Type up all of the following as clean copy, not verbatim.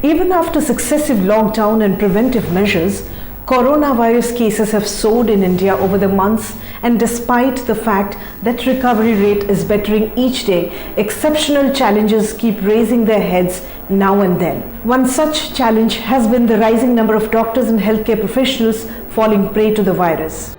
Even after successive lockdown and preventive measures, coronavirus cases have soared in India over the months, and despite the fact that recovery rate is bettering each day, exceptional challenges keep raising their heads now and then. One such challenge has been the rising number of doctors and healthcare professionals falling prey to the virus.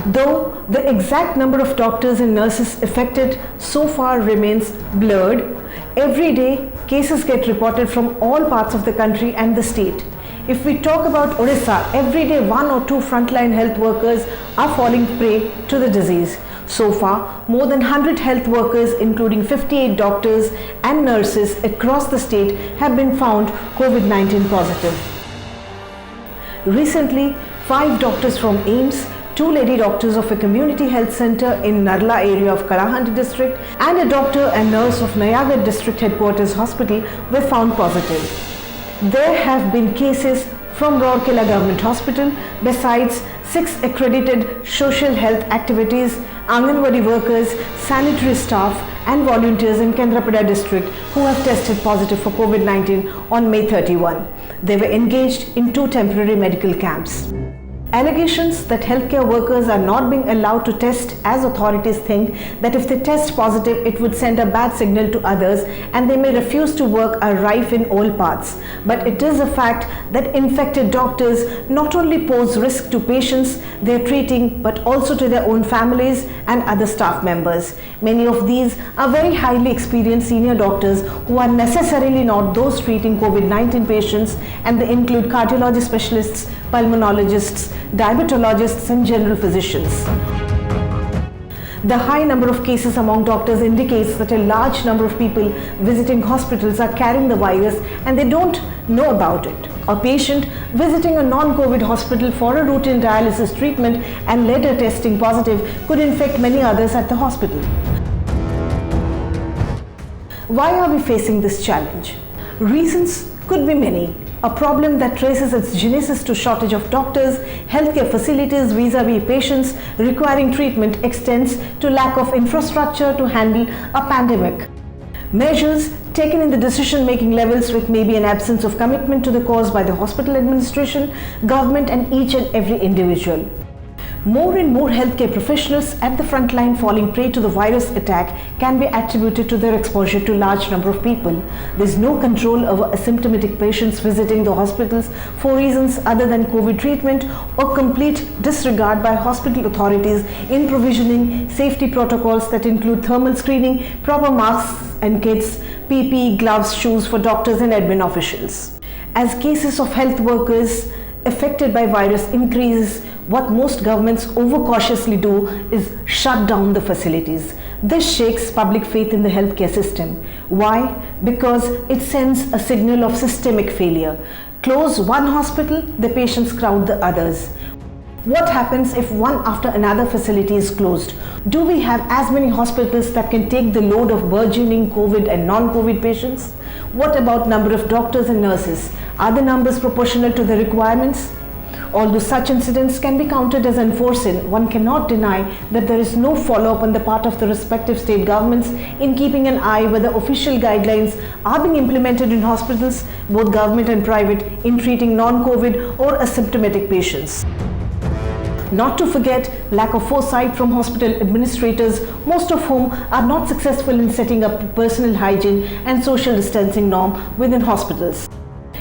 Though the exact number of doctors and nurses affected so far remains blurred, every day cases get reported from all parts of the country and the state. If we talk about Odisha, every day 1 or 2 frontline health workers are falling prey to the disease. So far, more than 100 health workers, including 58 doctors and nurses across the state, have been found COVID-19 positive. Recently, 5 doctors from AIIMS, 2 lady doctors of a community health center in Narla area of Kalahandi district, and a doctor and nurse of Nayagarh district headquarters hospital were found positive. There have been cases from Rourkela Government Hospital, besides 6 accredited social health activities, Anganwadi workers, sanitary staff and volunteers in Kendrapada district who have tested positive for COVID-19 on May 31. They were engaged in 2 temporary medical camps. Allegations that healthcare workers are not being allowed to test, as authorities think that if they test positive it would send a bad signal to others and they may refuse to work, are rife in all parts. But it is a fact that infected doctors not only pose risk to patients they are treating but also to their own families and other staff members. Many of these are very highly experienced senior doctors who are necessarily not those treating COVID-19 patients, and they include cardiology specialists, pulmonologists, diabetologists and general physicians. The high number of cases among doctors indicates that a large number of people visiting hospitals are carrying the virus and they don't know about it. A patient visiting a non-COVID hospital for a routine dialysis treatment and later testing positive could infect many others at the hospital. Why are we facing this challenge? Reasons could be many. A problem that traces its genesis to shortage of doctors, healthcare facilities vis-a-vis patients requiring treatment extends to lack of infrastructure to handle a pandemic. Measures taken in the decision-making levels with maybe an absence of commitment to the cause by the hospital administration, government and each and every individual. More and more healthcare professionals at the front line falling prey to the virus attack can be attributed to their exposure to large number of people. There is no control over asymptomatic patients visiting the hospitals for reasons other than COVID treatment, or complete disregard by hospital authorities in provisioning safety protocols that include thermal screening, proper masks and kits, PPE, gloves, shoes for doctors and admin officials. As cases of health workers affected by virus increases, what most governments overcautiously do is shut down the facilities. This shakes public faith in the healthcare system. Why? Because it sends a signal of systemic failure. Close one hospital, the patients crowd the others. What happens if one after another facility is closed? Do we have as many hospitals that can take the load of burgeoning COVID and non-COVID patients? What about number of doctors and nurses? Are the numbers proportional to the requirements? Although such incidents can be counted as unforeseen, one cannot deny that there is no follow-up on the part of the respective state governments in keeping an eye whether official guidelines are being implemented in hospitals, both government and private, in treating non-COVID or asymptomatic patients. Not to forget lack of foresight from hospital administrators, most of whom are not successful in setting up personal hygiene and social distancing norm within hospitals.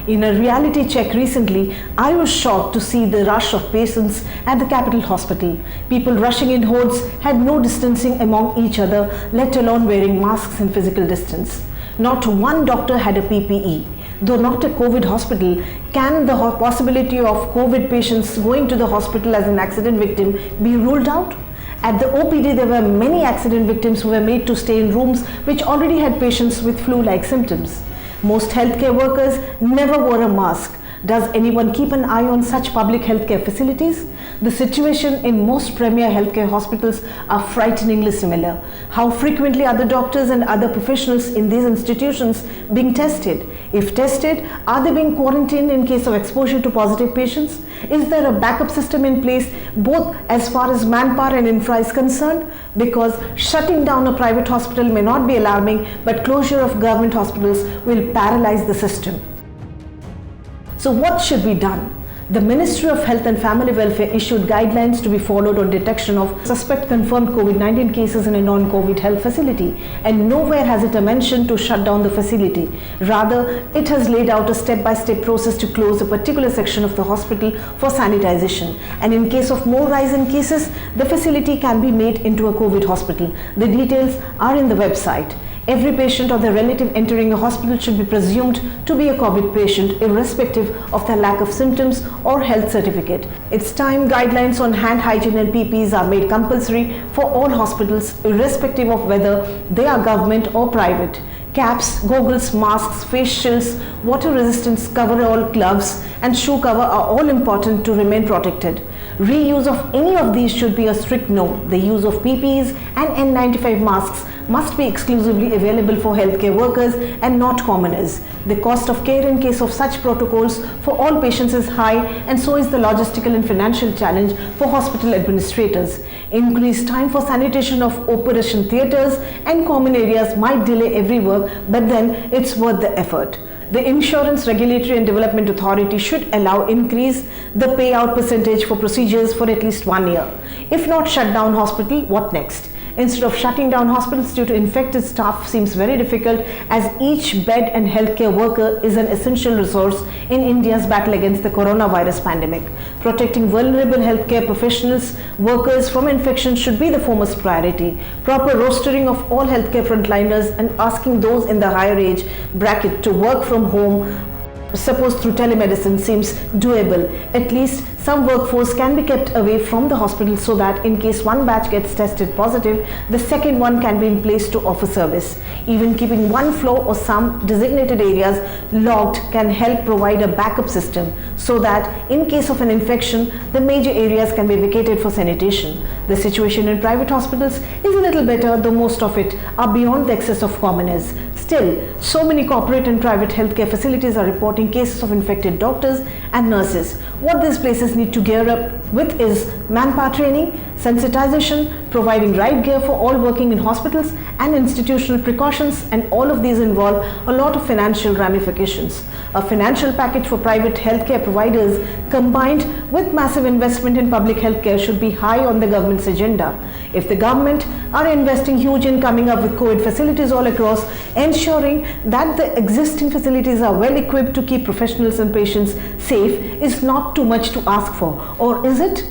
In a reality check recently, I was shocked to see the rush of patients at the Capital Hospital. People rushing in hordes had no distancing among each other, let alone wearing masks and physical distance. Not one doctor had a PPE. Though not a COVID hospital, can the possibility of COVID patients going to the hospital as an accident victim be ruled out? At the OPD, there were many accident victims who were made to stay in rooms which already had patients with flu-like symptoms. Most healthcare workers never wore a mask. Does anyone keep an eye on such public healthcare facilities? The situation in most premier healthcare hospitals are frighteningly similar. How frequently are the doctors and other professionals in these institutions being tested? If tested, are they being quarantined in case of exposure to positive patients? Is there a backup system in place both as far as manpower and infra is concerned? Because shutting down a private hospital may not be alarming, but closure of government hospitals will paralyze the system. So what should be done? The Ministry of Health and Family Welfare issued guidelines to be followed on detection of suspect confirmed COVID-19 cases in a non-COVID health facility, and nowhere has it a mention to shut down the facility. Rather, it has laid out a step-by-step process to close a particular section of the hospital for sanitization, and in case of more rise in cases, the facility can be made into a COVID hospital. The details are in the website. Every patient or their relative entering a hospital should be presumed to be a COVID patient, irrespective of their lack of symptoms or health certificate. It's time guidelines on hand hygiene and PPEs are made compulsory for all hospitals, irrespective of whether they are government or private. Caps, goggles, masks, face shields, water resistance coverall, gloves and shoe cover are all important to remain protected. Reuse of any of these should be a strict no. The use of PPEs and N95 masks must be exclusively available for healthcare workers and not commoners. The cost of care in case of such protocols for all patients is high, and so is the logistical and financial challenge for hospital administrators. Increased time for sanitation of operation theatres and common areas might delay every work, but then it's worth the effort. The Insurance Regulatory and Development Authority should allow increase the payout percentage for procedures for at least 1 year. If not shut down hospital, what next? Instead of shutting down hospitals due to infected staff seems very difficult, as each bed and healthcare worker is an essential resource in India's battle against the coronavirus pandemic. Protecting vulnerable healthcare professionals, workers from infection should be the foremost priority. Proper rostering of all healthcare frontliners and asking those in the higher age bracket to work from home, suppose through telemedicine, seems doable. At least some workforce can be kept away from the hospital so that in case one batch gets tested positive, the second one can be in place to offer service. Even keeping one floor or some designated areas locked can help provide a backup system so that in case of an infection, the major areas can be vacated for sanitation. The situation in private hospitals is a little better, though most of it are beyond the access of commoners. Still, so many corporate and private healthcare facilities are reporting cases of infected doctors and nurses. What these places need to gear up with is manpower training, sensitization, providing right gear for all working in hospitals, and institutional precautions, and all of these involve a lot of financial ramifications. A financial package for private healthcare providers combined with massive investment in public healthcare should be high on the government's agenda. If the government are investing huge in coming up with COVID facilities all across, ensuring that the existing facilities are well equipped to keep professionals and patients safe is not too much to ask for, or is it?